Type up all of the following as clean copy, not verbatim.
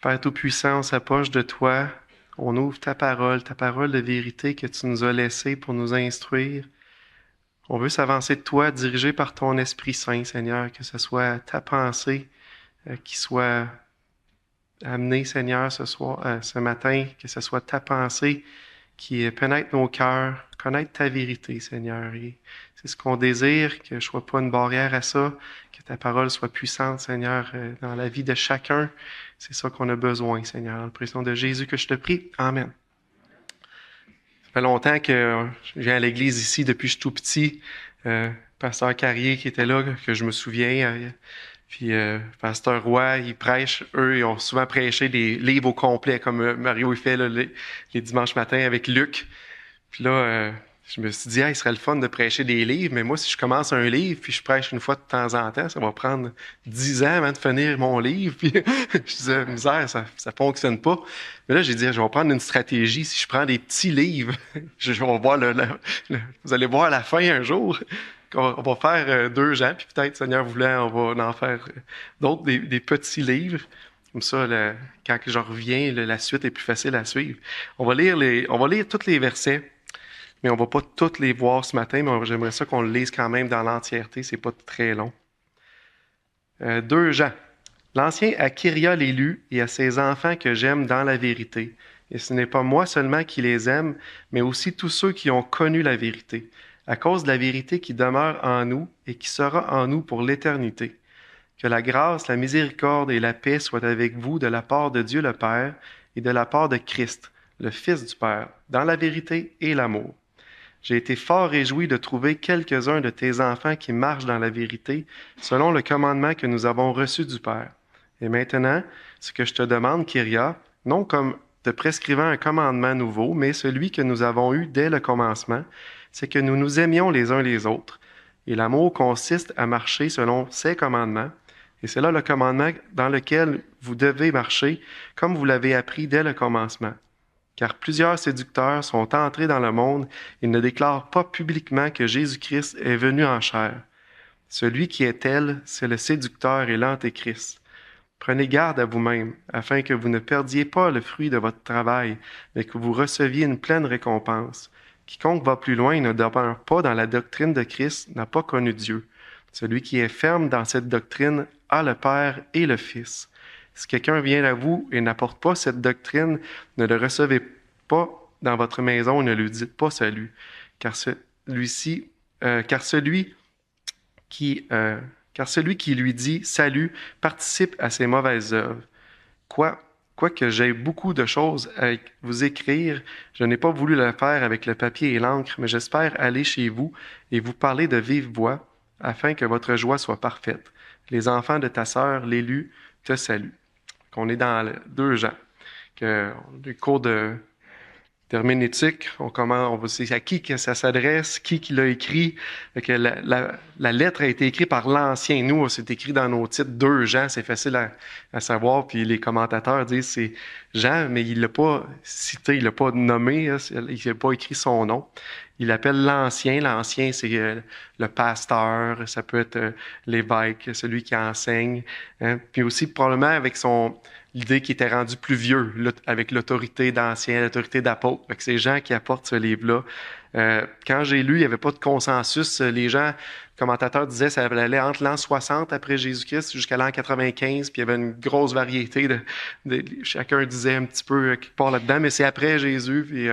Père Tout-Puissant, on s'approche de toi. On ouvre ta parole de vérité que tu nous as laissée pour nous instruire. On veut s'avancer de toi, dirigé par ton Esprit Saint, Seigneur, que ce soit ta pensée qui soit amenée, Seigneur, ce matin, que ce soit ta pensée qui pénètre nos cœurs, connaître ta vérité, Seigneur. Et c'est ce qu'on désire, que je ne sois pas une barrière à ça, que ta parole soit puissante, Seigneur, dans la vie de chacun. C'est ça qu'on a besoin, Seigneur. Dans le prénom de Jésus que je te prie. Amen. Ça fait longtemps que je viens à l'église ici depuis que je suis tout petit. Pasteur Carrier qui était là, que je me souviens. Puis Pasteur Roy, ils prêchent. Eux, ils ont souvent prêché des livres au complet, comme Mario il fait là, les dimanches matins avec Luc. Puis là, je me suis dit, il serait le fun de prêcher des livres, mais moi, si je commence un livre, puis je prêche une fois de temps en temps, ça va prendre 10 ans avant de finir mon livre. Puis je disais, misère, ça fonctionne pas. Mais là, j'ai dit, je vais prendre une stratégie. Si je prends des petits livres, je vais voir vous allez voir à la fin un jour. On va faire 2 ans, puis peut-être, Seigneur voulant, on va en faire d'autres, des petits livres. Comme ça, quand je reviens, la suite est plus facile à suivre. On va lire tous les versets, mais on va pas tous les voir ce matin, mais j'aimerais ça qu'on le lise quand même dans l'entièreté. C'est pas très long. 2 Jean. L'ancien Akiria les lut et à ses enfants que j'aime dans la vérité. Et ce n'est pas moi seulement qui les aime, mais aussi tous ceux qui ont connu la vérité, à cause de la vérité qui demeure en nous et qui sera en nous pour l'éternité. Que la grâce, la miséricorde et la paix soient avec vous de la part de Dieu le Père et de la part de Christ, le Fils du Père, dans la vérité et l'amour. J'ai été fort réjoui de trouver quelques-uns de tes enfants qui marchent dans la vérité, selon le commandement que nous avons reçu du Père. Et maintenant, ce que je te demande, Kyria, non comme te prescrivant un commandement nouveau, mais celui que nous avons eu dès le commencement, c'est que nous nous aimions les uns les autres. Et l'amour consiste à marcher selon ses commandements, et c'est là le commandement dans lequel vous devez marcher, comme vous l'avez appris dès le commencement. Car plusieurs séducteurs sont entrés dans le monde et ne déclarent pas publiquement que Jésus-Christ est venu en chair. Celui qui est tel, c'est le séducteur et l'antéchrist. Prenez garde à vous-même, afin que vous ne perdiez pas le fruit de votre travail, mais que vous receviez une pleine récompense. Quiconque va plus loin et ne demeure pas dans la doctrine de Christ n'a pas connu Dieu. Celui qui est ferme dans cette doctrine a le Père et le Fils. Si quelqu'un vient à vous et n'apporte pas cette doctrine, ne le recevez pas dans votre maison et ne lui dites pas salut, car celui qui lui dit salut participe à ses mauvaises œuvres. Quoique j'aie beaucoup de choses à vous écrire, je n'ai pas voulu le faire avec le papier et l'encre, mais j'espère aller chez vous et vous parler de vive voix, afin que votre joie soit parfaite. Les enfants de ta sœur, l'élu, te saluent. On est dans 2 Jean, les cours de herméneutique, c'est à qui que ça s'adresse, qui l'a écrit. Que la lettre a été écrite par l'ancien. Nous, c'est écrit dans nos titres 2 Jean, c'est facile à savoir. Puis les commentateurs disent c'est Jean, mais il l'a pas cité, il l'a pas nommé, il n'a pas écrit son nom. Il appelle l'ancien. L'ancien, c'est le pasteur, ça peut être l'évêque, celui qui enseigne. Hein. Puis aussi, probablement, avec l'idée qu'il était rendu plus vieux, avec l'autorité d'ancien, l'autorité d'apôtre. C'est les gens qui apportent ce livre-là. Quand j'ai lu, il n'y avait pas de consensus. Les commentateurs disaient que ça allait entre l'an 60 après Jésus-Christ jusqu'à l'an 95, puis il y avait une grosse variété. Chacun disait un petit peu quelque part là-dedans, mais c'est après Jésus, puis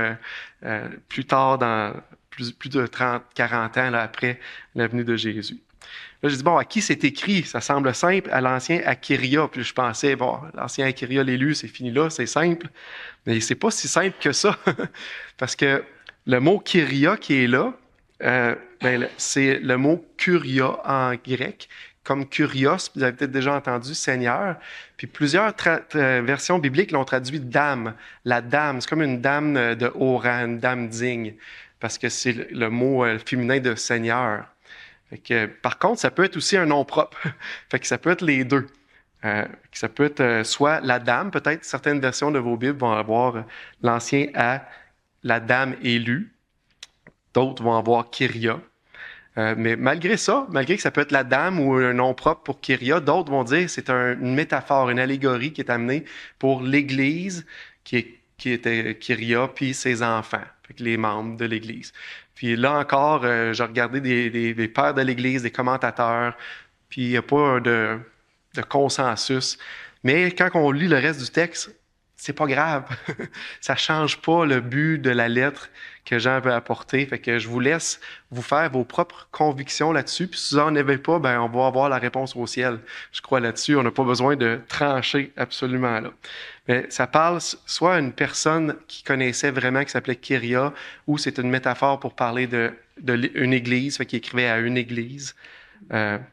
plus tard, dans plus de 30, 40 ans là, après la venue de Jésus. Là, j'ai dit, bon, à qui c'est écrit? Ça semble simple, à l'ancien Akiria. Puis je pensais, bon, l'ancien Akiria l'élu, c'est fini là, c'est simple. Mais c'est pas si simple que ça. Parce que le mot Kyria qui est là, c'est le mot Kuria en grec, comme Kurios, vous avez peut-être déjà entendu, Seigneur. Puis plusieurs versions bibliques l'ont traduit dame. La dame, c'est comme une dame de haut rang, une dame digne, parce que c'est le mot féminin de Seigneur. Fait que, par contre, ça peut être aussi un nom propre. Fait que ça peut être les deux. Ça peut être soit la dame, peut-être certaines versions de vos Bibles vont avoir l'ancien à la dame élue. D'autres vont avoir Kyria. Mais malgré ça, malgré que ça peut être la dame ou un nom propre pour Kyria, d'autres vont dire que c'est une métaphore, une allégorie qui est amenée pour l'Église qui était Kyria puis ses enfants, fait que les membres de l'Église. Puis là encore, j'ai regardé des pères de l'Église, des commentateurs, puis il n'y a pas de consensus. Mais quand on lit le reste du texte, c'est pas grave. Ça change pas le but de la lettre que Jean veut apporter. Fait que je vous laisse vous faire vos propres convictions là-dessus. Puis si vous n'en avez pas, ben on va avoir la réponse au ciel. Je crois là-dessus. On n'a pas besoin de trancher absolument là. Mais ça parle soit à une personne qui connaissait vraiment, qui s'appelait Kyria, ou c'est une métaphore pour parler une église, fait qu'il écrivait à une église.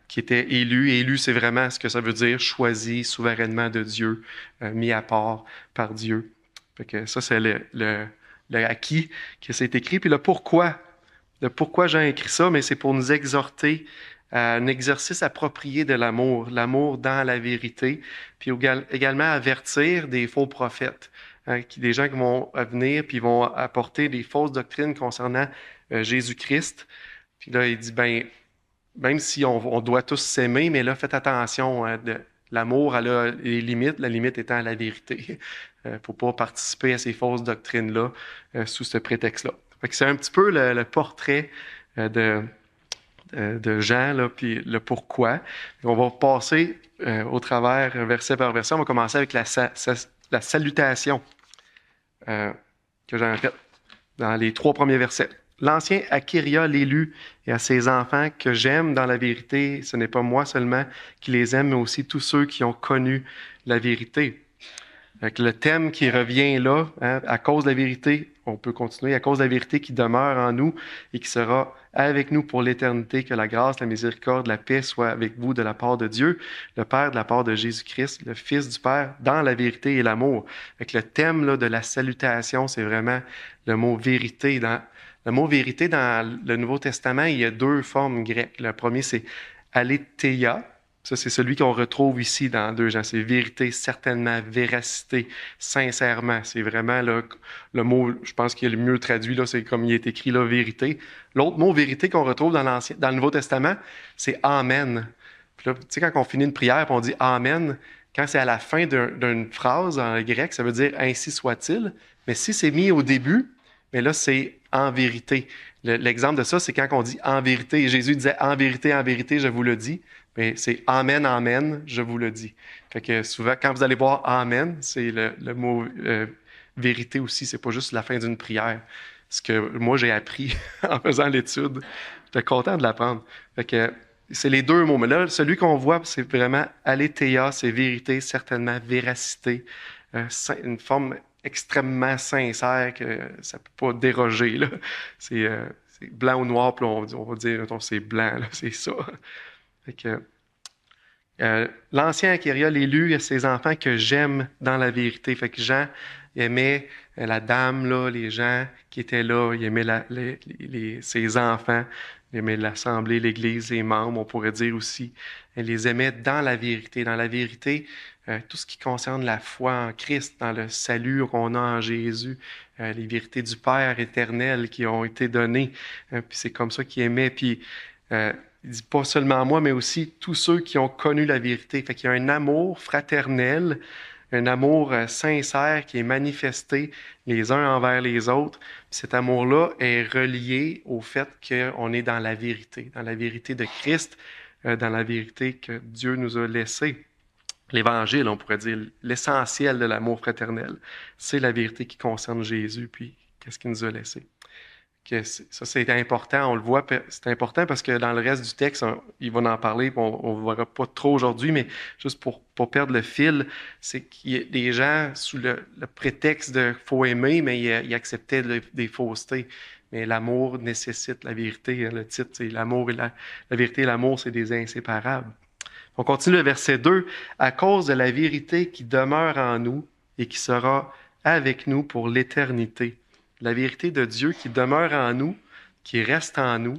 Qui était élu. Élu, c'est vraiment ce que ça veut dire, choisi souverainement de Dieu, mis à part par Dieu. Fait que ça, c'est le acquis que c'est écrit. Puis le pourquoi. Le pourquoi Jean a écrit ça, mais c'est pour nous exhorter à un exercice approprié de l'amour dans la vérité, puis également avertir des faux prophètes, hein, des gens qui vont venir puis vont apporter des fausses doctrines concernant Jésus-Christ. Puis là, il dit, ben, même si on doit tous s'aimer, mais là, faites attention, l'amour a les limites, la limite étant la vérité. Il ne faut pas participer à ces fausses doctrines-là sous ce prétexte-là. Fait que c'est un petit peu le portrait de Jean, là, puis le pourquoi. On va passer au travers, verset par verset. On va commencer avec la salutation que Jean a faite dans les 3 premiers versets. L'Ancien à Kyria, l'élu, et à ses enfants que j'aime dans la vérité. Ce n'est pas moi seulement qui les aime, mais aussi tous ceux qui ont connu la vérité. Avec le thème qui revient là, hein, à cause de la vérité, on peut continuer, à cause de la vérité qui demeure en nous et qui sera avec nous pour l'éternité, que la grâce, la miséricorde, la paix soient avec vous de la part de Dieu, le Père de la part de Jésus-Christ, le Fils du Père, dans la vérité et l'amour. Avec le thème là, de la salutation, c'est vraiment le mot vérité. Le mot vérité dans le Nouveau Testament, il y a 2 formes grecques. Le premier, c'est aletheia. Ça, c'est celui qu'on retrouve ici dans 2 Jean. C'est vérité, certainement, véracité, sincèrement. C'est vraiment là, le mot, je pense qu'il est le mieux traduit, là, c'est comme il est écrit là, vérité. L'autre mot vérité qu'on retrouve dans le Nouveau Testament, c'est amen. Puis là, tu sais, quand on finit une prière et on dit amen, quand c'est à la fin d'une phrase en grec, ça veut dire ainsi soit-il. Mais si c'est mis au début, mais là, c'est en vérité. L'exemple de ça, c'est quand on dit en vérité. Jésus disait en vérité, je vous le dis. Mais c'est amen, amen, je vous le dis. Fait que souvent, quand vous allez voir amen, c'est le mot vérité aussi. C'est pas juste la fin d'une prière. Ce que moi, j'ai appris en faisant l'étude. J'étais content de l'apprendre. Fait que c'est les 2 mots. Mais là, celui qu'on voit, c'est vraiment aletheia, c'est vérité, certainement, véracité. Une forme extrêmement sincère que ça ne peut pas déroger. Là. C'est blanc ou noir, puis on va dire, mettons, c'est blanc, là, c'est ça. Fait que, l'ancien Kyria, l'élu, a ses enfants que j'aime dans la vérité. Fait que Jean aimait la dame, là, les gens qui étaient là, il aimait ses enfants, il aimait l'Assemblée, l'Église, les membres, on pourrait dire aussi. Il les aimait dans la vérité. Dans la vérité, tout ce qui concerne la foi en Christ, dans le salut qu'on a en Jésus, les vérités du Père éternel qui ont été données. Puis c'est comme ça qu'il aimait. Puis il dit pas seulement moi, mais aussi tous ceux qui ont connu la vérité. Fait qu'il y a un amour fraternel, un amour sincère qui est manifesté les uns envers les autres. Puis cet amour-là est relié au fait qu'on est dans la vérité de Christ, dans la vérité que Dieu nous a laissée. L'Évangile, on pourrait dire, l'essentiel de l'amour fraternel, c'est la vérité qui concerne Jésus, puis qu'est-ce qu'il nous a laissé. Ça, c'est important, on le voit, c'est important parce que dans le reste du texte, il va en parler, on ne verra pas trop aujourd'hui, mais juste pour pas perdre le fil, c'est qu'il y a des gens, sous le prétexte de « faut aimer », mais ils acceptaient des faussetés. Mais l'amour nécessite la vérité. Le titre, c'est « L'amour et la vérité et l'amour, c'est des inséparables ». On continue le verset 2. « À cause de la vérité qui demeure en nous et qui sera avec nous pour l'éternité. » La vérité de Dieu qui demeure en nous, qui reste en nous.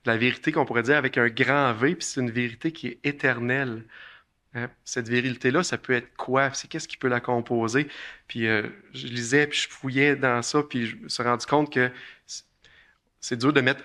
La vérité qu'on pourrait dire avec un grand V, puis c'est une vérité qui est éternelle. Cette vérité-là, ça peut être quoi? C'est qu'est-ce qui peut la composer? Puis je lisais, puis je fouillais dans ça, puis je me suis rendu compte que c'est dur de mettre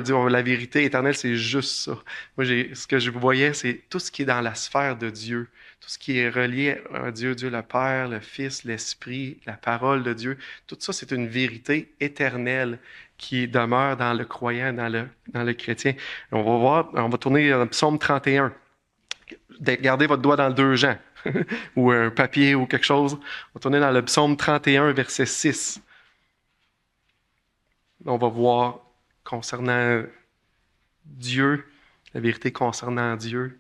dire la vérité éternelle, c'est juste ça. Moi, ce que je voyais, c'est tout ce qui est dans la sphère de Dieu, tout ce qui est relié à Dieu, Dieu le Père, le Fils, l'Esprit, la parole de Dieu. Tout ça, c'est une vérité éternelle qui demeure dans le croyant, dans le chrétien. On va voir, on va tourner dans le psaume 31. Gardez votre doigt dans le 2 Jean ou un papier ou quelque chose. On va tourner dans le psaume 31, verset 6. On va voir concernant Dieu, la vérité concernant Dieu,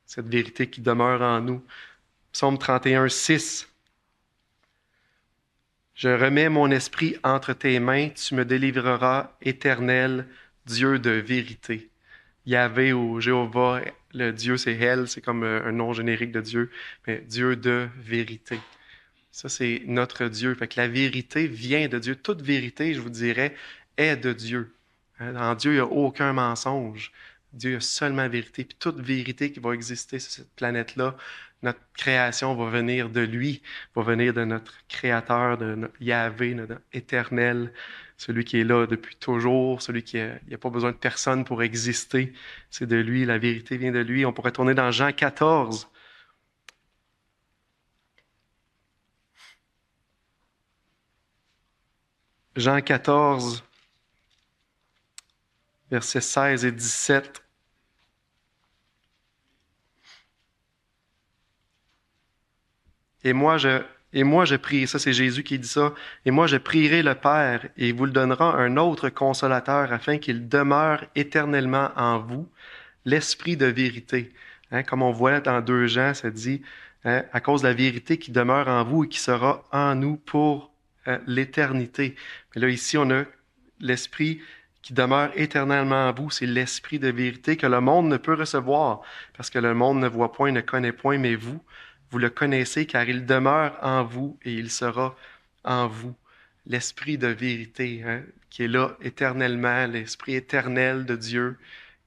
cette vérité qui demeure en nous. Psaume 31, 6. Je remets mon esprit entre tes mains, tu me délivreras, éternel Dieu de vérité. Yahvé ou Jéhovah, le Dieu c'est Elle, c'est comme un nom générique de Dieu, mais Dieu de vérité. Ça, c'est notre Dieu. Fait que la vérité vient de Dieu. Toute vérité, je vous dirais, est de Dieu. En Dieu, il n'y a aucun mensonge. Dieu a seulement vérité. Puis toute vérité qui va exister sur cette planète-là, notre création va venir de lui, va venir de notre Créateur, de notre Yahvé, notre éternel, celui qui est là depuis toujours, celui qui n'a pas besoin de personne pour exister. C'est de lui, la vérité vient de lui. On pourrait tourner dans Jean 14. Jean 14, versets 16 et 17. Et moi, je prie, ça c'est Jésus qui dit ça, et moi je prierai le Père, et il vous le donnera un autre consolateur, afin qu'il demeure éternellement en vous, l'esprit de vérité. Comme on voit dans 2 Jean, ça dit, à cause de la vérité qui demeure en vous et qui sera en nous pour l'éternité. Mais là, ici, on a l'esprit qui demeure éternellement en vous, c'est l'esprit de vérité que le monde ne peut recevoir, parce que le monde ne voit point, ne connaît point, mais vous le connaissez, car il demeure en vous et il sera en vous. L'esprit de vérité, qui est là éternellement, l'esprit éternel de Dieu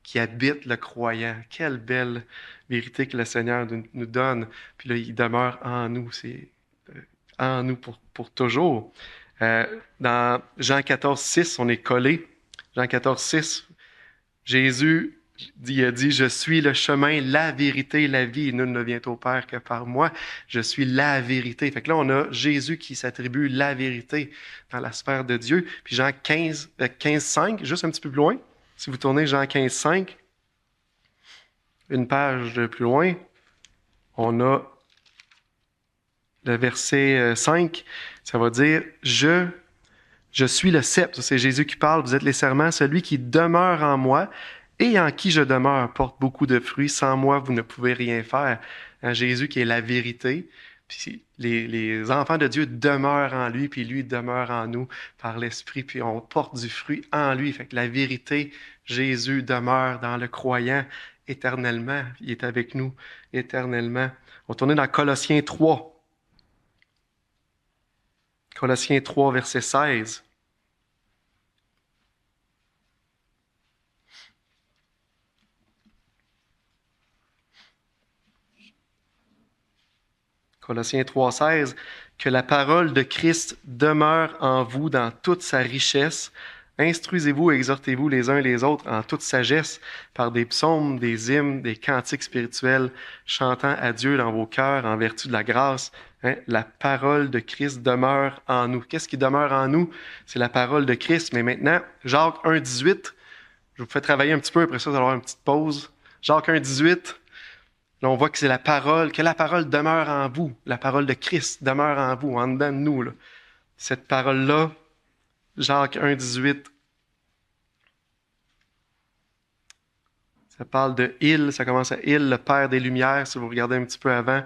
qui habite le croyant. Quelle belle vérité que le Seigneur nous donne. Puis là, il demeure en nous, c'est en nous pour toujours. Dans Jean 14, 6, on est collé. Jean 14, 6, Jésus a dit, je suis le chemin, la vérité, la vie, et nul ne vient au Père que par moi. Je suis la vérité. Fait que là, on a Jésus qui s'attribue la vérité dans la sphère de Dieu. Puis Jean 15, 5, juste un petit peu plus loin. Si vous tournez Jean 15, 5, une page de plus loin, on a le verset 5. Ça va dire, je suis le cep. Ça, c'est Jésus qui parle. Vous êtes les serments. Celui qui demeure en moi et en qui je demeure porte beaucoup de fruits. Sans moi, vous ne pouvez rien faire. Jésus qui est la vérité. Puis les enfants de Dieu demeurent en lui, puis lui demeure en nous par l'Esprit, puis on porte du fruit en lui. Fait que la vérité, Jésus demeure dans le croyant éternellement. Il est avec nous éternellement. On va tourner dans Colossiens 3. Colossiens 3, verset 16. Colossiens 3, 16. Que la parole de Christ demeure en vous dans toute sa richesse. Instruisez-vous et exhortez-vous les uns les autres en toute sagesse par des psaumes, des hymnes, des cantiques spirituels, chantant à Dieu dans vos cœurs en vertu de la grâce. La parole de Christ demeure en nous. Qu'est-ce qui demeure en nous? C'est la parole de Christ. Mais maintenant, Jacques 1, 18, je vous fais travailler un petit peu, après ça, vous allez avoir une petite pause. Jacques 1, 18, là, on voit que c'est la parole, que la parole demeure en vous. La parole de Christ demeure en vous, en dedans de nous. Là. Cette parole-là, Jacques 1, 18, ça parle de « Il », ça commence à « Il, le Père des Lumières », si vous regardez un petit peu avant.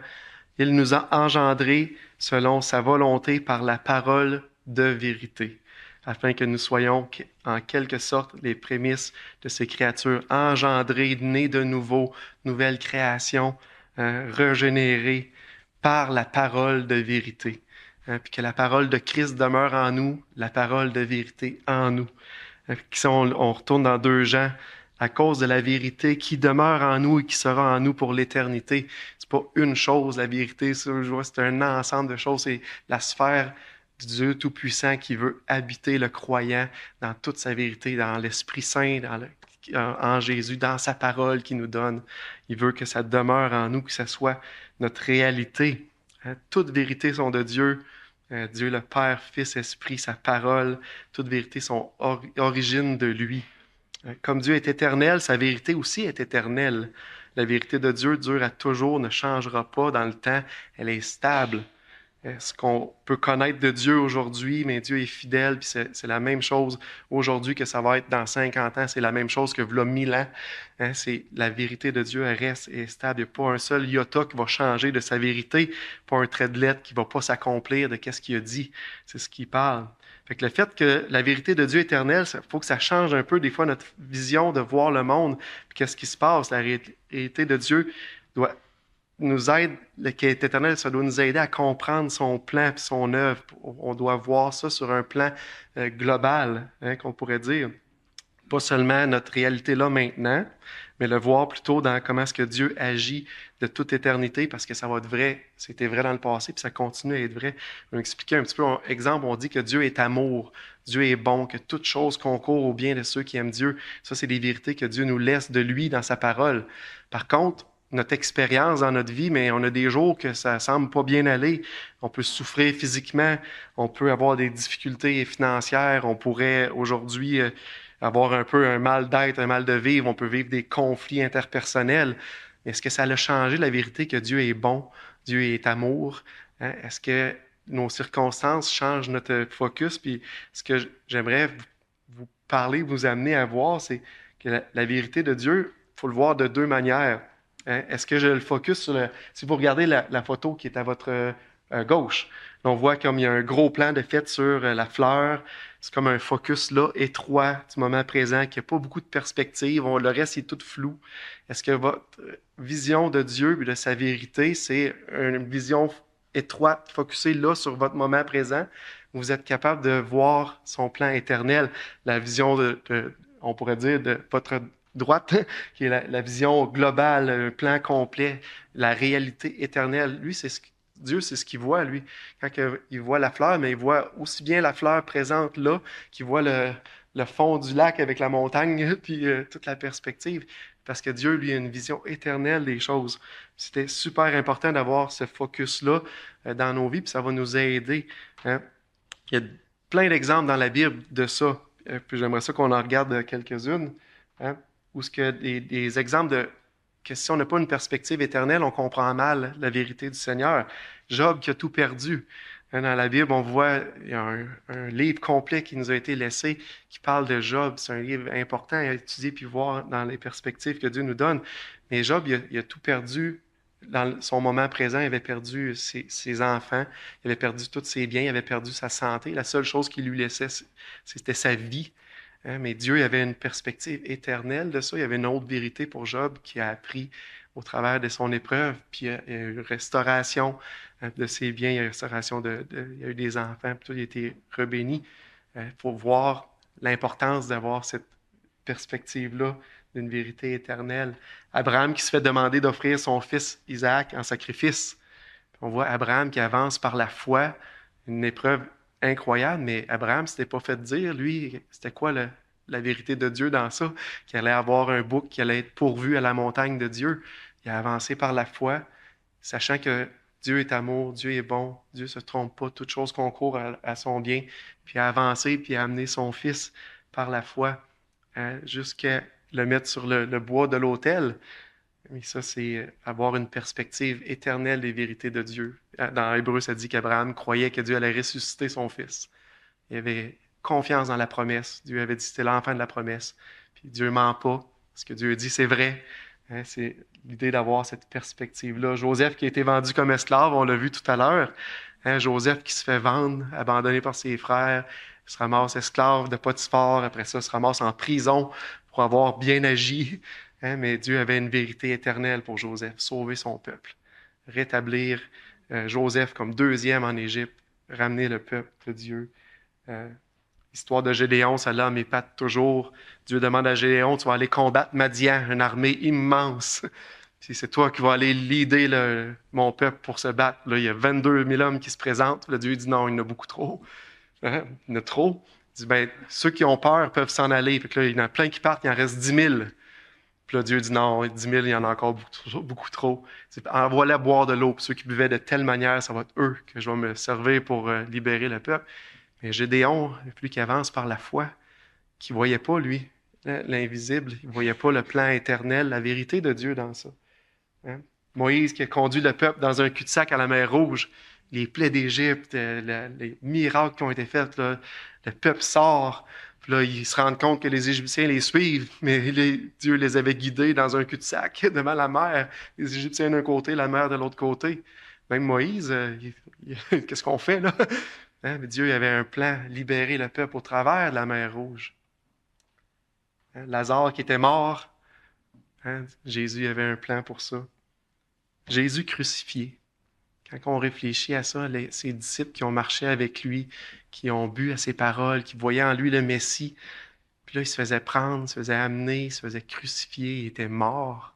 Il nous a engendrés selon sa volonté par la parole de vérité, afin que nous soyons en quelque sorte les prémices de ces créatures engendrées, nées de nouveau, nouvelle création, régénérées par la parole de vérité. Puis que la parole de Christ demeure en nous, la parole de vérité en nous. Si on retourne dans 2 Jean, à cause de la vérité qui demeure en nous et qui sera en nous pour l'éternité. C'est pas une chose, la vérité, ça, je vois, c'est un ensemble de choses. C'est la sphère du Dieu Tout-Puissant qui veut habiter le croyant dans toute sa vérité, dans l'Esprit Saint, en Jésus, dans sa parole qu'il nous donne. Il veut que ça demeure en nous, que ça soit notre réalité. Toutes vérités sont de Dieu. Dieu le Père, Fils, Esprit, sa parole, toutes vérités sont origine de lui. Comme Dieu est éternel, sa vérité aussi est éternelle. La vérité de Dieu dure à toujours, ne changera pas dans le temps, elle est stable. Ce qu'on peut connaître de Dieu aujourd'hui, mais Dieu est fidèle, puis c'est la même chose aujourd'hui que ça va être dans 50 ans, c'est la même chose que v'là 1000 ans. C'est la vérité de Dieu, elle reste et est stable. Il n'y a pas un seul iota qui va changer de sa vérité, pas un trait de lettre qui ne va pas s'accomplir de qu'est-ce qu'il a dit. C'est ce qu'il parle. Fait que le fait que la vérité de Dieu est éternelle, il faut que ça change un peu des fois notre vision de voir le monde, puis qu'est-ce qui se passe. La réalité de Dieu doit nous aide, le qui est éternel, ça doit nous aider à comprendre son plan et son œuvre. On doit voir ça sur un plan global, qu'on pourrait dire. Pas seulement notre réalité là maintenant, mais le voir plutôt dans comment est-ce que Dieu agit de toute éternité, parce que ça va être vrai. C'était vrai dans le passé, puis ça continue à être vrai. Je vais expliquer un petit peu. Exemple, on dit que Dieu est amour, Dieu est bon, que toute chose concourt au bien de ceux qui aiment Dieu. Ça, c'est des vérités que Dieu nous laisse de lui dans sa parole. Par contre, notre expérience dans notre vie, mais on a des jours que ça semble pas bien aller. On peut souffrir physiquement, on peut avoir des difficultés financières, on pourrait aujourd'hui avoir un peu un mal d'être, un mal de vivre, on peut vivre des conflits interpersonnels. Est-ce que ça a changé la vérité que Dieu est bon, Dieu est amour? Est-ce que nos circonstances changent notre focus? Puis ce que j'aimerais vous parler, vous amener à voir, c'est que la vérité de Dieu, il faut le voir de deux manières. Est-ce que je le focus sur le... Si vous regardez la photo qui est à votre gauche, on voit comme il y a un gros plan de fait sur la fleur. C'est comme un focus là, étroit du moment présent, qui n'a pas beaucoup de perspective. Le reste est tout flou. Est-ce que votre vision de Dieu et de sa vérité, c'est une vision étroite, focusée là sur votre moment présent? Vous êtes capable de voir son plan éternel, la vision on pourrait dire, de votre droite, qui est la vision globale, un plan complet, la réalité éternelle. Lui, Dieu, c'est ce qu'il voit, lui. Quand il voit la fleur, mais il voit aussi bien la fleur présente là, qu'il voit le fond du lac avec la montagne, puis toute la perspective. Parce que Dieu, lui, a une vision éternelle des choses. C'était super important d'avoir ce focus-là dans nos vies, puis ça va nous aider. Hein. Il y a plein d'exemples dans la Bible de ça. Puis j'aimerais ça qu'on en regarde quelques-unes. Hein. Où ce que des exemples de que si on n'a pas une perspective éternelle, on comprend mal la vérité du Seigneur. Job qui a tout perdu. Dans la Bible, on voit, il y a un livre complet qui nous a été laissé qui parle de Job. C'est un livre important à étudier puis voir dans les perspectives que Dieu nous donne. Mais Job, il a tout perdu dans son moment présent. Il avait perdu ses enfants, il avait perdu tous ses biens, il avait perdu sa santé. La seule chose qu'il lui laissait, c'était sa vie. Mais Dieu avait une perspective éternelle de ça. Il y avait une autre vérité pour Job qui a appris au travers de son épreuve. Puis il y a eu restauration de ses biens, il y a eu restauration il y a eu des enfants, puis tout, il a été rebéni. Il faut voir l'importance d'avoir cette perspective-là d'une vérité éternelle. Abraham qui se fait demander d'offrir son fils Isaac en sacrifice. On voit Abraham qui avance par la foi, une épreuve incroyable, mais Abraham s'était pas fait dire, lui, c'était quoi la vérité de Dieu dans ça? Qu'il allait avoir un bouc qui allait être pourvu à la montagne de Dieu. Il a avancé par la foi, sachant que Dieu est amour, Dieu est bon, Dieu se trompe pas, toute chose concourt à son bien, puis a avancé, puis a amené son fils par la foi jusqu'à le mettre sur le bois de l'autel. Et ça, c'est avoir une perspective éternelle des vérités de Dieu. Dans Hébreu, ça dit qu'Abraham croyait que Dieu allait ressusciter son fils. Il avait confiance dans la promesse. Dieu avait dit c'était l'enfant de la promesse. Puis Dieu ne ment pas. Ce que Dieu dit, c'est vrai. C'est l'idée d'avoir cette perspective-là. Joseph qui a été vendu comme esclave, on l'a vu tout à l'heure. Joseph qui se fait vendre, abandonné par ses frères, se ramasse esclave de Potiphar. Après ça, se ramasse en prison pour avoir bien agi. Mais Dieu avait une vérité éternelle pour Joseph, sauver son peuple, rétablir Joseph comme deuxième en Égypte, ramener le peuple de Dieu. L'histoire de Gédéon, celle-là m'épate toujours. Dieu demande à Gédéon, tu vas aller combattre Madian, une armée immense. Puis c'est toi qui vas aller leader mon peuple pour se battre. Là, il y a 22 000 hommes qui se présentent. Là, Dieu dit non, il y en a beaucoup trop. Hein? Il y en a trop. Il dit, ben, ceux qui ont peur peuvent s'en aller. Fait que là, il y en a plein qui partent, il en reste 10 000. Puis là, Dieu dit non, 10 000, il y en a encore beaucoup trop. Envoie-les boire de l'eau. Puis ceux qui buvaient de telle manière, ça va être eux que je vais me servir pour libérer le peuple. Mais Gédéon, plus qu'il avance par la foi, qui ne voyait pas, lui, l'invisible, il ne voyait pas le plan éternel, la vérité de Dieu dans ça. Hein? Moïse qui a conduit le peuple dans un cul-de-sac à la mer Rouge, les plaies d'Égypte, les miracles qui ont été faits, là, le peuple sort, puis là, ils se rendent compte que les Égyptiens les suivent, mais Dieu les avait guidés dans un cul-de-sac devant la mer, les Égyptiens d'un côté, la mer de l'autre côté. Même Moïse, qu'est-ce qu'on fait là? Hein? Mais Dieu avait un plan, libérer le peuple au travers de la mer Rouge. Hein? Lazare qui était mort, hein? Jésus avait un plan pour ça. Jésus crucifié. Quand on réfléchit à ça, ses disciples qui ont marché avec lui, qui ont bu à ses paroles, qui voyaient en lui le Messie, puis là, il se faisait prendre, il se faisait amener, il se faisait crucifier, il était mort.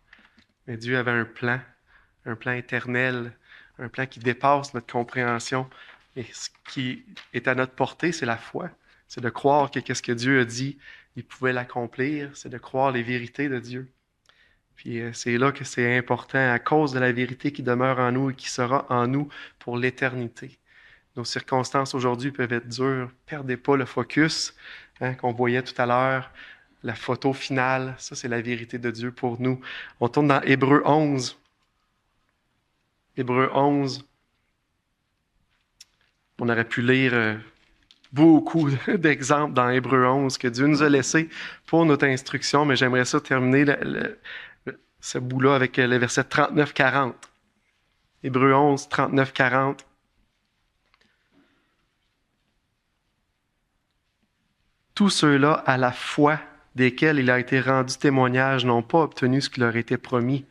Mais Dieu avait un plan éternel, un plan qui dépasse notre compréhension. Et ce qui est à notre portée, c'est la foi. C'est de croire que qu'est-ce que Dieu a dit, il pouvait l'accomplir. C'est de croire les vérités de Dieu. Puis c'est là que c'est important, à cause de la vérité qui demeure en nous et qui sera en nous pour l'éternité. Nos circonstances aujourd'hui peuvent être dures. Perdez pas le focus qu'on voyait tout à l'heure. La photo finale, ça c'est la vérité de Dieu pour nous. On tourne dans Hébreux 11. Hébreux 11. On aurait pu lire beaucoup d'exemples dans Hébreux 11 que Dieu nous a laissés pour notre instruction, mais j'aimerais ça terminer ce bout-là avec le verset 39-40. Hébreux 11, 39-40. Tous ceux-là, à la foi desquels il a été rendu témoignage, n'ont pas obtenu ce qui leur était promis.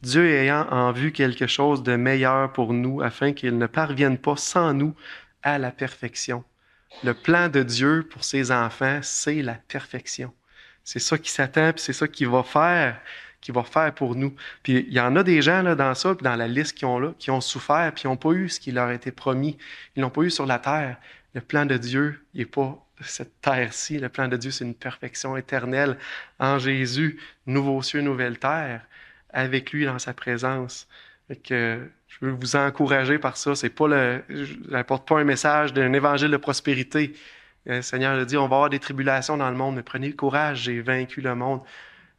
Dieu ayant en vue quelque chose de meilleur pour nous, afin qu'ils ne parviennent pas sans nous à la perfection. Le plan de Dieu pour ses enfants, c'est la perfection. C'est ça qui s'attend, puis c'est ça qu'il va faire pour nous. Puis il y en a des gens là, dans ça, dans la liste qui ont souffert, puis ils n'ont pas eu ce qui leur a été promis. Ils l'ont pas eu sur la terre. Le plan de Dieu, il n'est pas cette terre-ci. Le plan de Dieu, c'est une perfection éternelle en Jésus, nouveaux cieux, nouvelle terre, avec lui dans sa présence. Fait que je veux vous encourager par ça. C'est pas je n'apporte pas un message d'un évangile de prospérité. Le Seigneur a dit, on va avoir des tribulations dans le monde, mais prenez courage, j'ai vaincu le monde.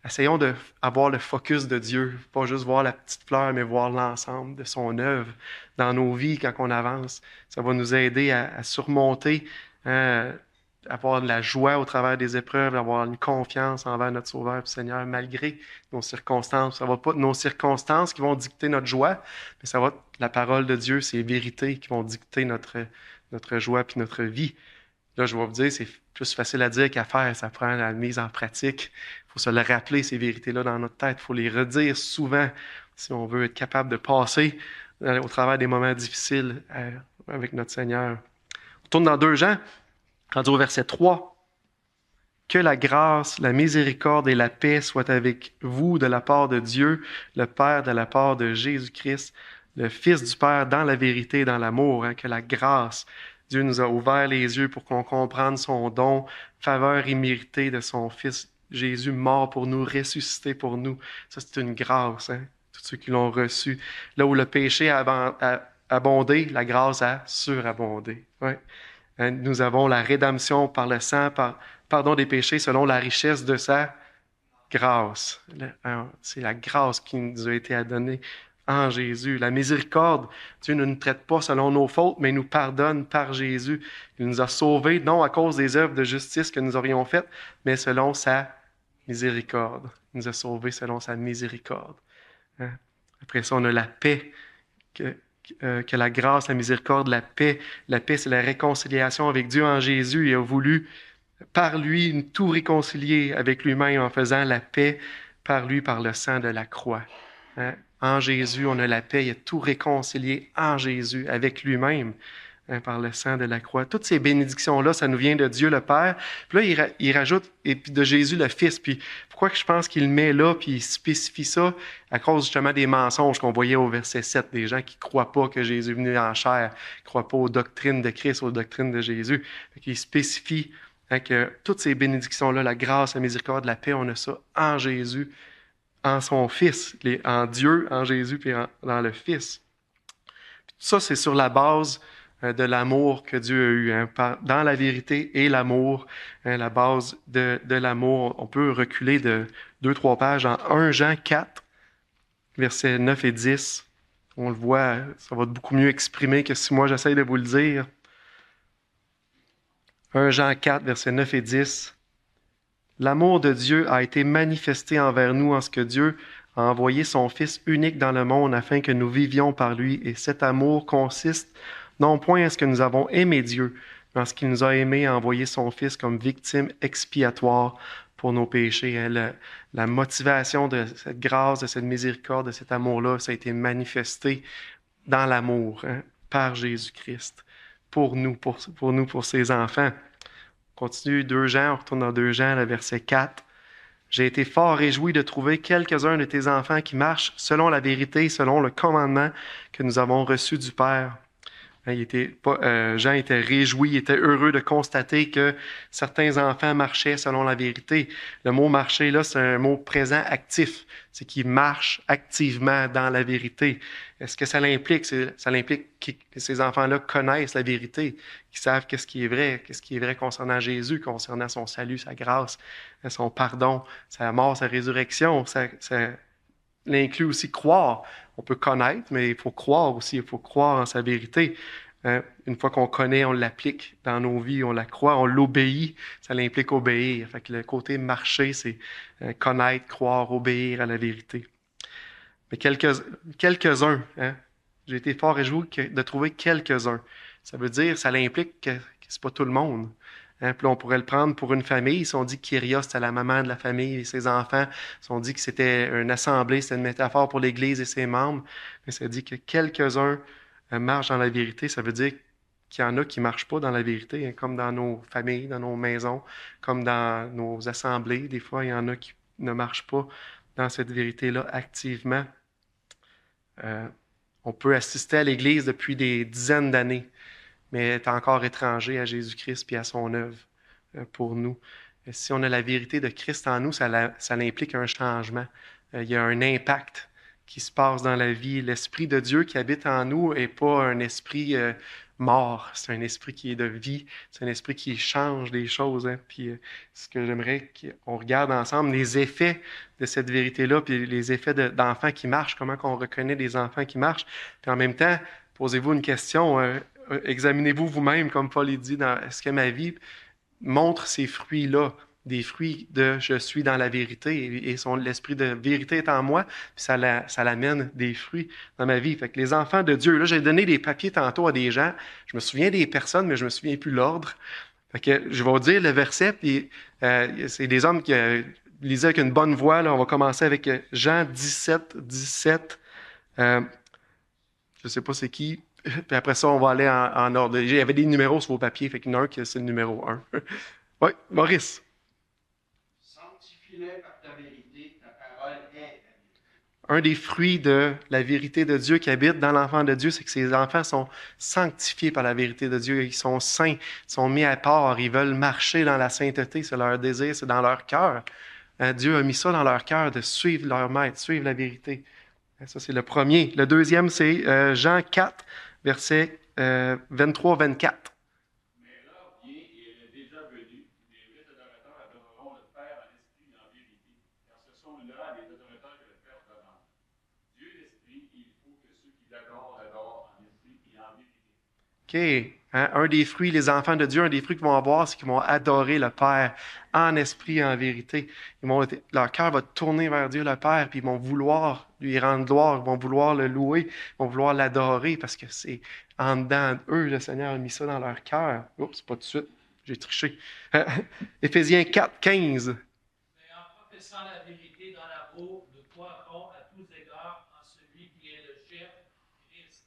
Essayons d'avoir le focus de Dieu, pas juste voir la petite fleur, mais voir l'ensemble de son œuvre dans nos vies quand on avance. Ça va nous aider à surmonter, avoir de la joie au travers des épreuves, avoir une confiance envers notre Sauveur et Seigneur, malgré nos circonstances. Ça ne va pas être nos circonstances qui vont dicter notre joie, mais ça va être la parole de Dieu, ses vérités qui vont dicter notre joie et notre vie. Là, je vais vous dire, c'est plus facile à dire qu'à faire. Ça prend la mise en pratique. Il faut se le rappeler, ces vérités-là, dans notre tête. Il faut les redire souvent si on veut être capable de passer au travers des moments difficiles avec notre Seigneur. On tourne dans 2 Jean, rendu au verset 3. Que la grâce, la miséricorde et la paix soient avec vous de la part de Dieu, le Père, de la part de Jésus-Christ, le Fils du Père, dans la vérité et dans l'amour. Que la grâce, Dieu nous a ouvert les yeux pour qu'on comprenne son don, faveur imméritée de son Fils Jésus, mort pour nous, ressuscité pour nous. Ça, c'est une grâce, tous ceux qui l'ont reçu. Là où le péché a abondé, la grâce a surabondé. Ouais. Nous avons la rédemption par le sang, pardon des péchés selon la richesse de sa grâce. C'est la grâce qui nous a été donnée en Jésus. La miséricorde, Dieu ne nous traite pas selon nos fautes, mais il nous pardonne par Jésus. Il nous a sauvés, non à cause des œuvres de justice que nous aurions faites, mais selon sa miséricorde. Il nous a sauvés selon sa miséricorde. Après ça, on a la paix, que la grâce, la miséricorde, la paix. La paix, c'est la réconciliation avec Dieu en Jésus. Il a voulu, par lui, tout réconcilier avec lui-même en faisant la paix par lui, par le sang de la croix. En Jésus, on a la paix. Il a tout réconcilié en Jésus avec lui-même. par le sang de la croix. Toutes ces bénédictions-là, ça nous vient de Dieu le Père. Puis là, il rajoute, et puis de Jésus le Fils. Puis pourquoi que je pense qu'il le met là, puis il spécifie ça? À cause justement des mensonges qu'on voyait au verset 7, des gens qui ne croient pas que Jésus est venu en chair, qui ne croient pas aux doctrines de Christ, aux doctrines de Jésus. Il spécifie que toutes ces bénédictions-là, la grâce, la miséricorde, la paix, on a ça en Jésus, en son Fils, en Dieu, en Jésus, puis dans le Fils. Puis ça, c'est sur la base de l'amour que Dieu a eu. Dans la vérité et l'amour, la base de l'amour. On peut reculer de 2-3 pages en 1 Jean 4, versets 9 et 10. On le voit, ça va être beaucoup mieux exprimé que si moi j'essaye de vous le dire. 1 Jean 4, versets 9 et 10. L'amour de Dieu a été manifesté envers nous en ce que Dieu a envoyé son Fils unique dans le monde afin que nous vivions par lui. Et cet amour consiste non point à ce que nous avons aimé Dieu, mais en ce qu'il nous a aimé et envoyé son Fils comme victime expiatoire pour nos péchés. La motivation de cette grâce, de cette miséricorde, de cet amour-là, ça a été manifesté dans l'amour par Jésus-Christ pour nous, pour ses enfants. On continue 2 Jean, on retourne dans 2 Jean, le verset 4. J'ai été fort réjoui de trouver quelques-uns de tes enfants qui marchent selon la vérité, selon le commandement que nous avons reçu du Père. Jean était réjoui, il était heureux de constater que certains enfants marchaient selon la vérité. Le mot marcher, là, c'est un mot présent actif. C'est qu'ils marchent activement dans la vérité. Est-ce que ça l'implique? Ça l'implique que ces enfants-là connaissent la vérité, qu'ils savent qu'est-ce qui est vrai concernant Jésus, concernant son salut, sa grâce, son pardon, sa mort, sa résurrection. Ça l'inclut aussi croire. On peut connaître, mais il faut croire aussi. Il faut croire en sa vérité. Une fois qu'on connaît, on l'applique dans nos vies, on la croit, on l'obéit. Ça l'implique obéir. Fait que le côté marcher, c'est connaître, croire, obéir à la vérité. Mais quelques-uns, j'ai été fort réjoui de trouver quelques-uns. Ça veut dire, ça l'implique que c'est pas tout le monde. Puis là, on pourrait le prendre pour une famille. Si on dit que Kyria, c'était la maman de la famille et ses enfants, si on dit que c'était une assemblée, c'était une métaphore pour l'Église et ses membres, mais ça dit que quelques-uns marchent dans la vérité. Ça veut dire qu'il y en a qui ne marchent pas dans la vérité, comme dans nos familles, dans nos maisons, comme dans nos assemblées. Des fois, il y en a qui ne marchent pas dans cette vérité-là activement. On peut assister à l'Église depuis des dizaines d'années, mais être encore étranger à Jésus-Christ et à son œuvre pour nous. Si on a la vérité de Christ en nous, ça implique un changement. Il y a un impact qui se passe dans la vie. L'Esprit de Dieu qui habite en nous n'est pas un esprit mort, c'est un esprit qui est de vie, c'est un esprit qui change des choses. Puis ce que j'aimerais qu'on regarde ensemble, les effets de cette vérité-là, puis les effets d'enfants qui marchent, comment qu'on reconnaît des enfants qui marchent. Puis en même temps, posez-vous une question, examinez-vous vous-même, comme Paul dit, est-ce que ma vie montre ces fruits-là, des fruits de « je suis dans la vérité » et l'esprit de vérité est en moi, puis ça l'amène des fruits dans ma vie. Fait que les enfants de Dieu, là, j'ai donné des papiers tantôt à des gens, je me souviens des personnes, mais je me souviens plus l'ordre. Fait que je vais vous dire le verset, puis c'est des hommes qui lisaient avec une bonne voix. Là, on va commencer avec Jean 17, 17. Je ne sais pas c'est qui. Puis après ça, on va aller en ordre. Il y avait des numéros sur vos papiers, fait qu'il y en a un qui c'est le numéro 1. Oui, Maurice. Sanctifie-les par ta vérité, ta parole est ta vérité. Un des fruits de la vérité de Dieu qui habite dans l'enfant de Dieu, c'est que ces enfants sont sanctifiés par la vérité de Dieu. Ils sont saints, ils sont mis à part, ils veulent marcher dans la sainteté, c'est leur désir, c'est dans leur cœur. Dieu a mis ça dans leur cœur de suivre leur maître, suivre la vérité. Ça, c'est le premier. Le deuxième, c'est Jean 4, versets 23-24. Mais l'heure vient et elle est déjà venue. Les vrais adorateurs adoreront le Père en esprit et en vérité, car ce sont là les adorateurs que le Père demande. Dieu est l'esprit, et il faut que ceux qui l'adorent l'adorent en esprit et en vérité. OK. Un des fruits, les enfants de Dieu, un des fruits qu'ils vont avoir, c'est qu'ils vont adorer le Père en esprit et en vérité. Leur cœur va tourner vers Dieu le Père, puis ils vont vouloir lui rendre gloire, ils vont vouloir le louer, ils vont vouloir l'adorer, parce que c'est en dedans d'eux, le Seigneur a mis ça dans leur cœur. Oups, pas tout de suite, j'ai triché. Éphésiens 4, 15. Mais en professant la vérité dans l'amour, nous croirons à tous égards en celui qui est le chef, Christ.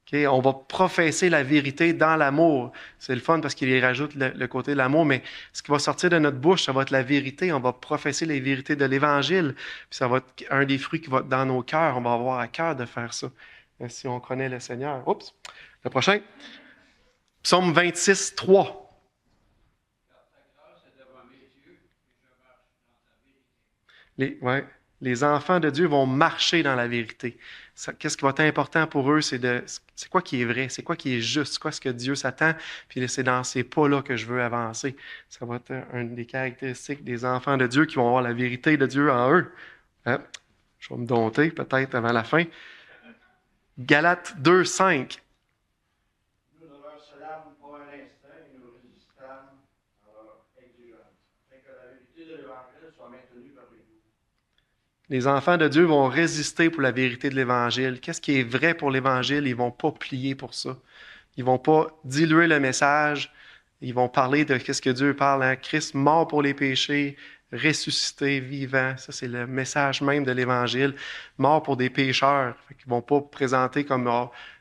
Okay? On va professer la vérité dans l'amour. C'est le fun parce qu'il y rajoute le côté de l'amour, mais ce qui va sortir de notre bouche, ça va être la vérité. On va professer les vérités de l'Évangile. Puis ça va être un des fruits qui va être dans nos cœurs. On va avoir à cœur de faire ça si on connaît le Seigneur. Oups! Le prochain. Psaume 26, 3. Les enfants de Dieu vont marcher dans la vérité. Qu'est-ce qui va être important pour eux, c'est quoi qui est vrai, c'est quoi qui est juste, c'est quoi ce que Dieu s'attend, puis c'est dans ces pas-là que je veux avancer. Ça va être une des caractéristiques des enfants de Dieu qui vont avoir la vérité de Dieu en eux. Je vais me dompter peut-être avant la fin. Galates 2, 5. Nous ne leur cédâmes pas un instant et nous résistâmes à leur exigence, afin que la vérité de l'Évangile soit maintenue parmi vous. Les enfants de Dieu vont résister pour la vérité de l'Évangile. Qu'est-ce qui est vrai pour l'Évangile? Ils ne vont pas plier pour ça. Ils ne vont pas diluer le message. Ils vont parler de ce que Dieu parle. Hein? Christ mort pour les péchés, ressuscité, vivant. Ça, c'est le message même de l'Évangile. Mort pour des pécheurs. Ils ne vont pas présenter comme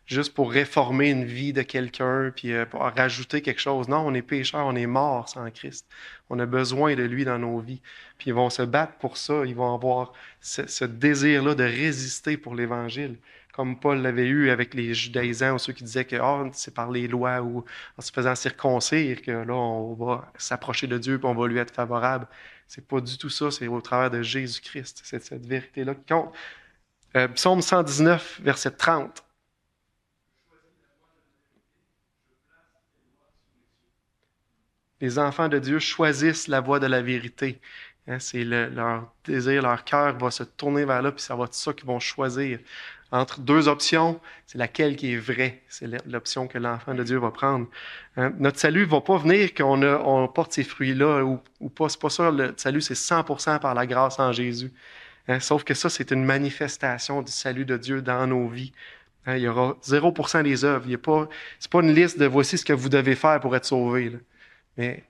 juste pour réformer une vie de quelqu'un puis pour rajouter quelque chose. Non, on est pécheurs, on est morts sans Christ. On a besoin de lui dans nos vies. Puis ils vont se battre pour ça. Ils vont avoir ce désir-là de résister pour l'Évangile. Comme Paul l'avait eu avec les judaïsants ou ceux qui disaient que c'est par les lois ou en se faisant circoncire que là, on va s'approcher de Dieu et on va lui être favorable. C'est pas du tout ça, c'est au travers de Jésus-Christ. C'est cette vérité-là qui compte. Psaume 119, verset 30. Les enfants de Dieu choisissent la voie de la vérité. Hein, c'est leur désir, leur cœur va se tourner vers là, puis ça va être ça qu'ils vont choisir. Entre deux options, c'est laquelle qui est vraie. C'est l'option que l'enfant de Dieu va prendre. Hein, notre salut ne va pas venir qu'on porte ces fruits-là ou pas. C'est pas ça, le salut, c'est 100% par la grâce en Jésus. Hein, sauf que ça, c'est une manifestation du salut de Dieu dans nos vies. Hein, il y aura 0% des œuvres. C'est pas une liste de voici ce que vous devez faire pour être sauvé. Là.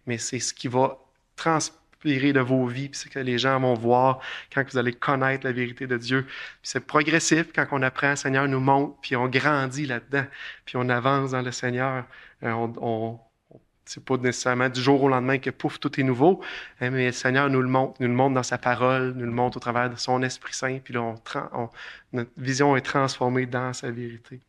Mais c'est ce qui va transpirer de vos vies, puis c'est que les gens vont voir quand vous allez connaître la vérité de Dieu. Puis c'est progressif quand on apprend, le Seigneur nous montre, puis on grandit là-dedans, puis on avance dans le Seigneur. C'est pas nécessairement du jour au lendemain que pouf, tout est nouveau, hein, mais le Seigneur nous le montre dans sa parole, nous le montre au travers de son Esprit Saint, puis là, notre vision est transformée dans sa vérité.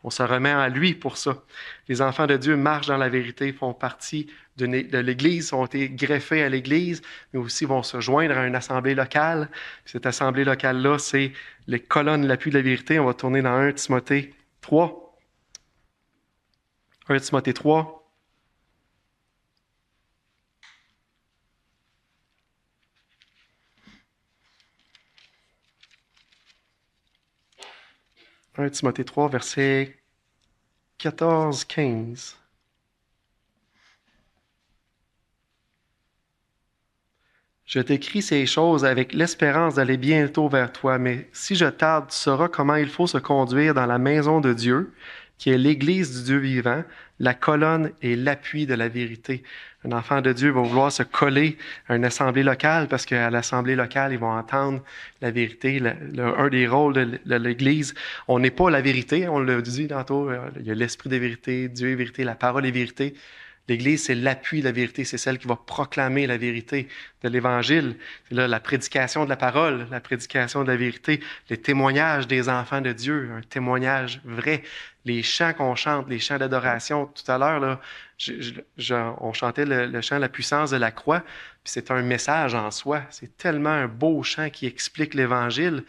On se remet à lui pour ça. Les enfants de Dieu marchent dans la vérité, font partie de l'Église, ont été greffés à l'Église, mais aussi vont se joindre à une assemblée locale. Puis cette assemblée locale-là, c'est les colonnes, l'appui de la vérité. On va tourner dans 1 Timothée 3. 1 Timothée 3. « 1 Timothée 3, versets 14, 15. Je t'écris ces choses avec l'espérance d'aller bientôt vers toi, mais si je tarde, tu sauras comment il faut se conduire dans la maison de Dieu, qui est l'Église du Dieu vivant, la colonne et l'appui de la vérité. » Un enfant de Dieu va vouloir se coller à une assemblée locale parce qu'à l'assemblée locale, ils vont entendre la vérité. Un des rôles de l'Église, on n'est pas la vérité, on l'a dit tantôt, il y a l'esprit de vérité, Dieu est vérité, la parole est vérité. L'Église, c'est l'appui de la vérité, c'est celle qui va proclamer la vérité de l'Évangile. C'est là la prédication de la parole, la prédication de la vérité, les témoignages des enfants de Dieu, un témoignage vrai. Les chants qu'on chante, les chants d'adoration. Tout à l'heure, là, on chantait le chant « La puissance de la croix », puis c'est un message en soi. C'est tellement un beau chant qui explique l'Évangile.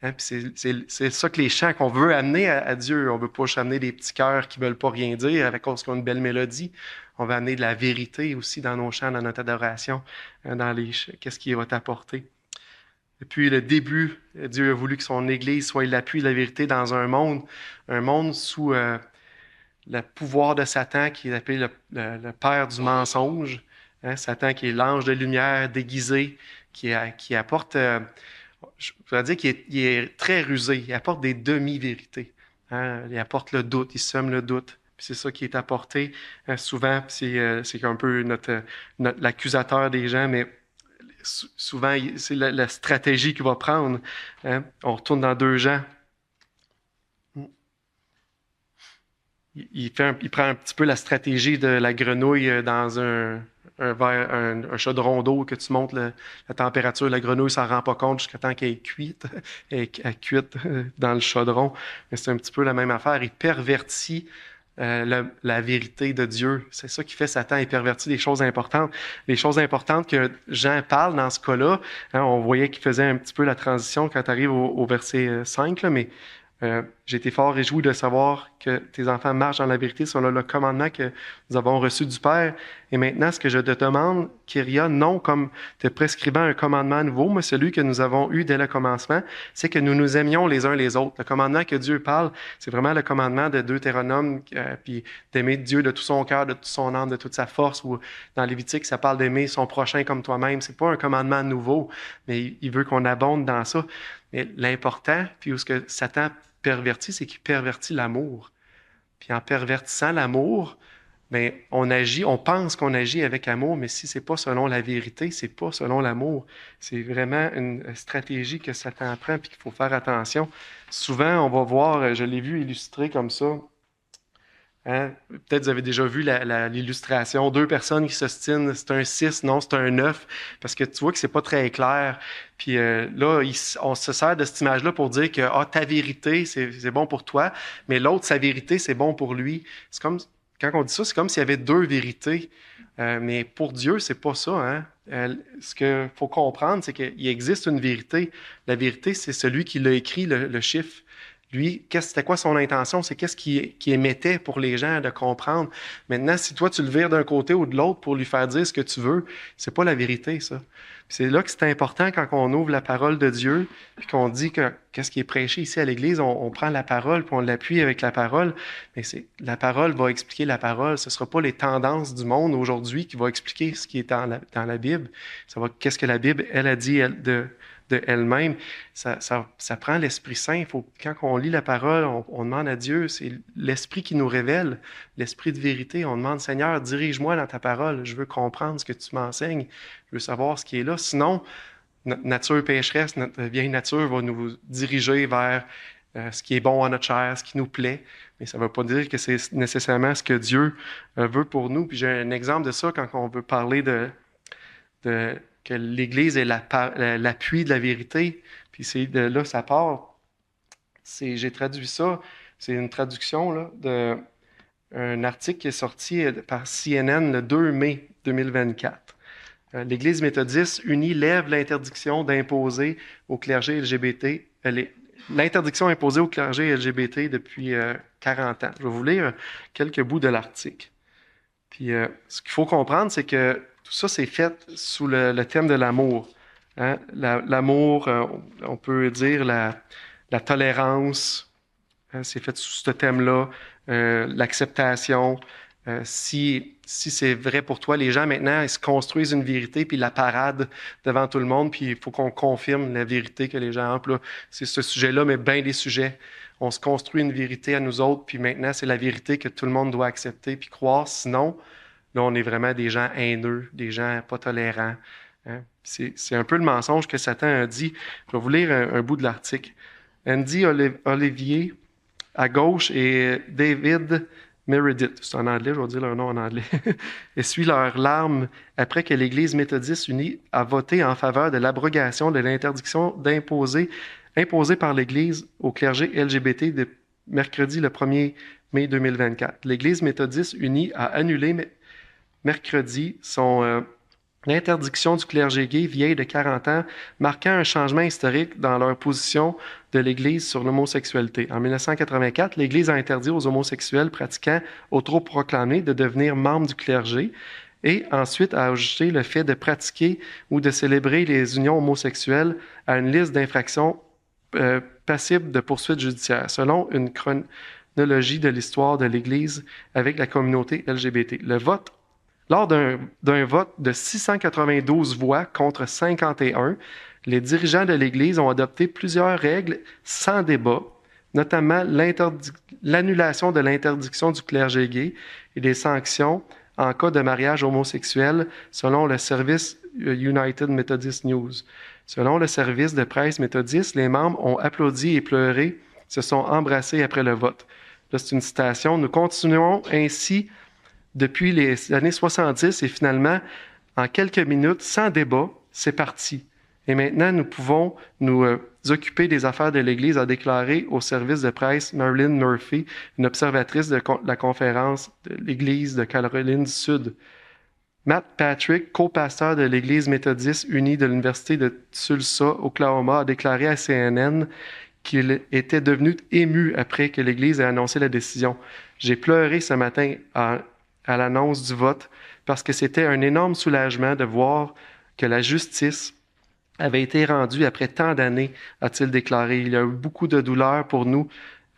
Hein, puis c'est ça que les chants qu'on veut amener à Dieu. On ne veut pas juste amener des petits cœurs qui ne veulent pas rien dire avec cause qu'on a une belle mélodie. On veut amener de la vérité aussi dans nos chants, dans notre adoration, qu'est-ce qu'il va t'apporter. Depuis le début, Dieu a voulu que son Église soit l'appui de la vérité dans un monde sous le pouvoir de Satan, qui est appelé le père du mensonge. Hein, Satan qui est l'ange de lumière déguisé, qui apporte... je voudrais dire qu'il est très rusé. Il apporte des demi-vérités. Hein? Il apporte le doute, il sème le doute. Puis c'est ça qui est apporté souvent. C'est un peu l'accusateur des gens, mais souvent, c'est la stratégie qu'il va prendre. Hein? On retourne dans 2 Jean. il prend un petit peu la stratégie de la grenouille dans un chaudron d'eau que tu montes la température. La grenouille ne s'en rend pas compte jusqu'à temps qu'elle est cuite, elle est cuite dans le chaudron. Mais c'est un petit peu la même affaire. Il pervertit la vérité de Dieu. C'est ça qui fait Satan. Il pervertit les choses importantes. Les choses importantes que Jean parle dans ce cas-là, hein, on voyait qu'il faisait un petit peu la transition quand tu arrives au verset 5, là, mais j'ai été fort réjoui de savoir que tes enfants marchent dans la vérité selon le commandement que nous avons reçu du Père. Et maintenant, ce que je te demande, Kyria, non comme te prescrivant un commandement nouveau, mais celui que nous avons eu dès le commencement, c'est que nous nous aimions les uns les autres. Le commandement que Dieu parle, c'est vraiment le commandement de Deutéronome, puis d'aimer Dieu de tout son cœur, de toute son âme, de toute sa force. Ou dans Lévitique, ça parle d'aimer son prochain comme toi-même. C'est pas un commandement nouveau, mais il veut qu'on abonde dans ça. Mais l'important, puis où ce que Satan pervertit, c'est qu'il pervertit l'amour. Puis en pervertissant l'amour, bien, on pense qu'on agit avec amour, mais si c'est pas selon la vérité, c'est pas selon l'amour. C'est vraiment une stratégie que Satan prend puis qu'il faut faire attention. Souvent, on va voir, je l'ai vu illustré comme ça. Hein? Peut-être vous avez déjà vu l'illustration, 2 personnes qui s'ostinent, c'est un 6, non, c'est un 9, parce que tu vois que c'est pas très clair. Puis là, on se sert de cette image-là pour dire que ta vérité, c'est bon pour toi, mais l'autre, sa vérité, c'est bon pour lui. C'est comme, quand on dit ça, c'est comme s'il y avait 2 vérités. Mais pour Dieu, c'est pas ça. Hein? Ce qu'il faut comprendre, c'est qu'il existe une vérité. La vérité, c'est celui qui l'a écrit, le chiffre. Lui, c'était quoi son intention? C'est qu'est-ce qu'il émettait pour les gens de comprendre. Maintenant, si toi, tu le vires d'un côté ou de l'autre pour lui faire dire ce que tu veux, c'est pas la vérité, ça. Puis c'est là que c'est important quand on ouvre la parole de Dieu, puis qu'on dit que qu'est-ce qui est prêché ici à l'Église, on prend la parole, puis on l'appuie avec la parole. Mais la parole va expliquer la parole. Ce ne sera pas les tendances du monde aujourd'hui qui va expliquer ce qui est dans la Bible. Ça va qu'est-ce que la Bible, elle a dit de elle-même. Ça prend l'Esprit Saint. Quand on lit la parole, on demande à Dieu, c'est l'Esprit qui nous révèle, l'Esprit de vérité. On demande, Seigneur, dirige-moi dans ta parole. Je veux comprendre ce que tu m'enseignes. Je veux savoir ce qui est là. Sinon, notre nature pécheresse, notre vieille nature va nous diriger vers ce qui est bon à notre chair, ce qui nous plaît. Mais ça ne veut pas dire que c'est nécessairement ce que Dieu veut pour nous. Puis j'ai un exemple de ça quand on veut parler que l'Église est l'appui de la vérité, puis c'est de là ça part. J'ai traduit ça, c'est une traduction là, d'un article qui est sorti par CNN le 2 mai 2024. L'Église méthodiste unie lève l'interdiction d'imposer au clergé LGBT, l'interdiction imposée au clergé LGBT depuis 40 ans. Je vais vous lire quelques bouts de l'article. Puis ce qu'il faut comprendre, c'est que tout ça, c'est fait sous le thème de l'amour. Hein? L'amour, on peut dire la tolérance, hein? C'est fait sous ce thème-là, l'acceptation. Si c'est vrai pour toi, les gens maintenant, ils se construisent une vérité, puis la parade devant tout le monde, puis il faut qu'on confirme la vérité que les gens ont. Là, c'est ce sujet-là, mais bien des sujets. On se construit une vérité à nous autres, puis maintenant, c'est la vérité que tout le monde doit accepter puis croire. Sinon, là, on est vraiment des gens haineux, des gens pas tolérants. Hein? C'est un peu le mensonge que Satan a dit. Je vais vous lire un bout de l'article. Andy Olivier, à gauche, et David Meredith, c'est en anglais, je vais dire leur nom en anglais, essuient leurs larmes après que l'Église méthodiste unie a voté en faveur de l'abrogation de l'interdiction imposée par l'Église au clergé LGBT de mercredi le 1er mai 2024. L'Église méthodiste unie a annulé mercredi l'interdiction du clergé gay vieille de 40 ans, marquant un changement historique dans leur position de l'Église sur l'homosexualité. En 1984, l'Église a interdit aux homosexuels pratiquants autoproclamés de devenir membres du clergé et ensuite a ajouté le fait de pratiquer ou de célébrer les unions homosexuelles à une liste d'infractions passibles de poursuites judiciaires, selon une chronologie de l'histoire de l'Église avec la communauté LGBT. Lors d'un vote de 692 voix contre 51, les dirigeants de l'Église ont adopté plusieurs règles sans débat, notamment l'annulation de l'interdiction du clergé gay et des sanctions en cas de mariage homosexuel, selon le service United Methodist News. Selon le service de presse méthodiste, les membres ont applaudi et pleuré, se sont embrassés après le vote. Là, c'est une citation. « Nous continuons ainsi depuis les années 70 et finalement, en quelques minutes, sans débat, c'est parti. Et maintenant, nous pouvons nous occuper des affaires de l'Église », a déclaré au service de presse Marilyn Murphy, une observatrice de la conférence de l'Église de Caroline du Sud. Matt Patrick, co-pasteur de l'Église méthodiste unie de l'Université de Tulsa, Oklahoma, a déclaré à CNN qu'il était devenu ému après que l'Église ait annoncé la décision. « J'ai pleuré ce matin à l'annonce du vote parce que c'était un énorme soulagement de voir que la justice avait été rendue après tant d'années, a-t-il déclaré. Il y a eu beaucoup de douleur pour nous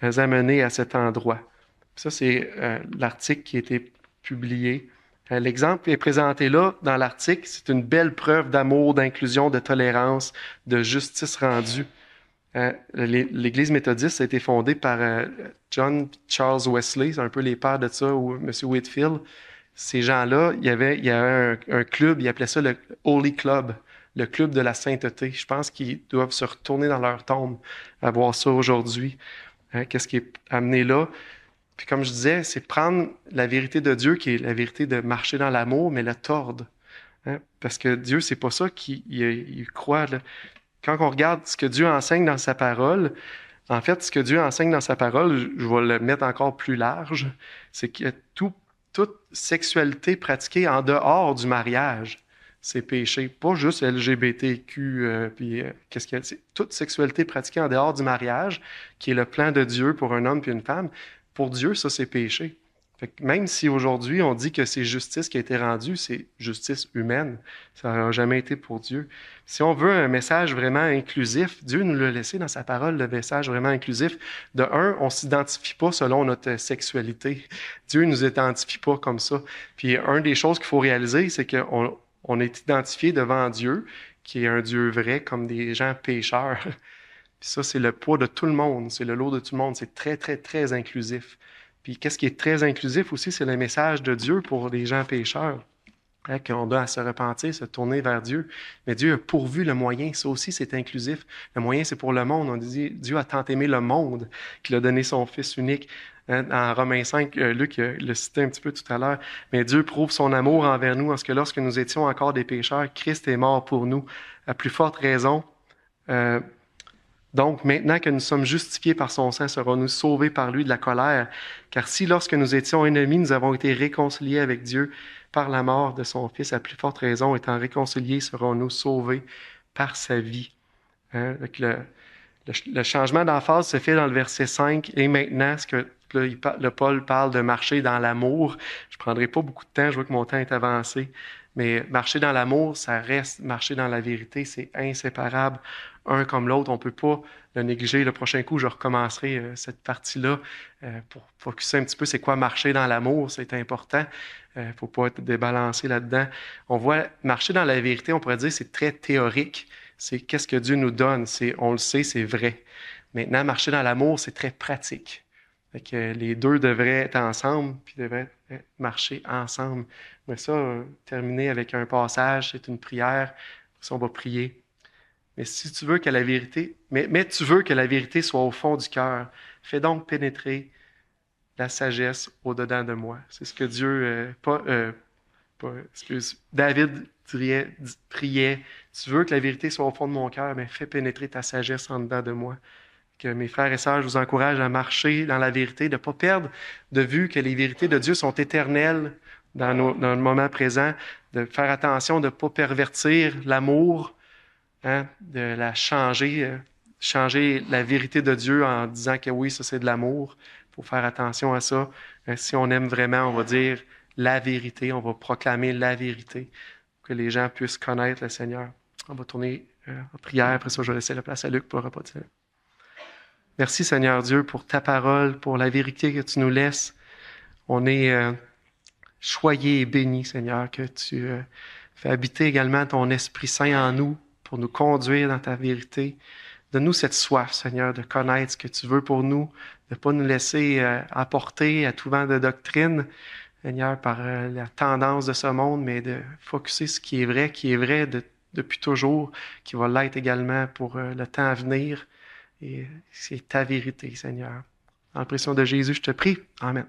amener à cet endroit. » Ça, c'est l'article qui a été publié. L'exemple qui est présenté là dans l'article, c'est une belle preuve d'amour, d'inclusion, de tolérance, de justice rendue. L'Église méthodiste a été fondée par John Charles Wesley, c'est un peu les pères de ça, ou M. Whitefield. Ces gens-là, il y avait un club, ils appelaient ça le Holy Club, le club de la sainteté. Je pense qu'ils doivent se retourner dans leur tombe à voir ça aujourd'hui. Qu'est-ce qui est amené là? Puis comme je disais, c'est prendre la vérité de Dieu, qui est la vérité de marcher dans l'amour, mais la tordre. Parce que Dieu, c'est pas ça qu'il croit. Là. Quand on regarde ce que Dieu enseigne dans sa parole, en fait, ce que Dieu enseigne dans sa parole, je vais le mettre encore plus large, c'est que toute sexualité pratiquée en dehors du mariage, c'est péché. Pas juste LGBTQ, qu'est-ce qu'il y a? C'est toute sexualité pratiquée en dehors du mariage, qui est le plan de Dieu pour un homme et une femme. Pour Dieu, ça, c'est péché. Fait que même si aujourd'hui, on dit que c'est justice qui a été rendue, c'est justice humaine. Ça n'a jamais été pour Dieu. Si on veut un message vraiment inclusif, Dieu nous l'a laissé dans sa parole, le message vraiment inclusif. De un, on ne s'identifie pas selon notre sexualité. Dieu ne nous identifie pas comme ça. Puis, une des choses qu'il faut réaliser, c'est qu'on est identifié devant Dieu, qui est un Dieu vrai, comme des gens pécheurs. Puis ça, c'est le poids de tout le monde, c'est le lot de tout le monde. C'est très, très, très inclusif. Puis qu'est-ce qui est très inclusif aussi, c'est le message de Dieu pour les gens pécheurs. Qu'on doit se repentir, se tourner vers Dieu. Mais Dieu a pourvu le moyen. Ça aussi, c'est inclusif. Le moyen, c'est pour le monde. On dit, Dieu a tant aimé le monde qu'il a donné son Fils unique. En Romains 5, Luc le citait un petit peu tout à l'heure. Mais Dieu prouve son amour envers nous, parce que lorsque nous étions encore des pécheurs, Christ est mort pour nous. À plus forte raison, donc, maintenant que nous sommes justifiés par son sang, serons-nous sauvés par lui de la colère. Car si, lorsque nous étions ennemis, nous avons été réconciliés avec Dieu par la mort de son Fils, à plus forte raison, étant réconciliés, serons-nous sauvés par sa vie. Le changement d'emphase se fait dans le verset 5. Et maintenant, ce que le Paul parle de marcher dans l'amour. Je ne prendrai pas beaucoup de temps, je vois que mon temps est avancé. Mais marcher dans l'amour, ça reste marcher dans la vérité, c'est inséparable, un comme l'autre. On ne peut pas le négliger. Le prochain coup, je recommencerai cette partie-là pour focusser un petit peu c'est quoi marcher dans l'amour, c'est important. Il ne faut pas être débalancé là-dedans. On voit marcher dans la vérité, on pourrait dire c'est très théorique. C'est qu'est-ce que Dieu nous donne, on le sait, c'est vrai. Maintenant, marcher dans l'amour, c'est très pratique. Fait que les deux devraient être ensemble, puis devraient marcher ensemble. Mais ça, terminer avec un passage, c'est une prière. Ça, on va prier. Mais si tu veux que la vérité, mais tu veux que la vérité soit au fond du cœur, fais donc pénétrer la sagesse au-dedans de moi. C'est ce que Dieu, David priait. Tu veux que la vérité soit au fond de mon cœur, mais fais pénétrer ta sagesse en dedans de moi. Que mes frères et sœurs, je vous encourage à marcher dans la vérité, de ne pas perdre de vue que les vérités de Dieu sont éternelles dans le moment présent, de faire attention de ne pas pervertir l'amour, de la changer la vérité de Dieu en disant que oui, ça c'est de l'amour. Il faut faire attention à ça. Si on aime vraiment, on va dire la vérité, on va proclamer la vérité, pour que les gens puissent connaître le Seigneur. On va tourner en prière, après ça je vais laisser la place à Luc pour le repas. Merci Seigneur Dieu pour ta parole, pour la vérité que tu nous laisses. On est choyés et bénis Seigneur, que tu fais habiter également ton Esprit Saint en nous pour nous conduire dans ta vérité. Donne-nous cette soif Seigneur de connaître ce que tu veux pour nous, de ne pas nous laisser emporter à tout vent de doctrine, Seigneur, par la tendance de ce monde, mais de focusser ce qui est vrai depuis toujours, qui va l'être également pour le temps à venir. Et c'est ta vérité, Seigneur. Dans le précieux nom de Jésus, je te prie. Amen.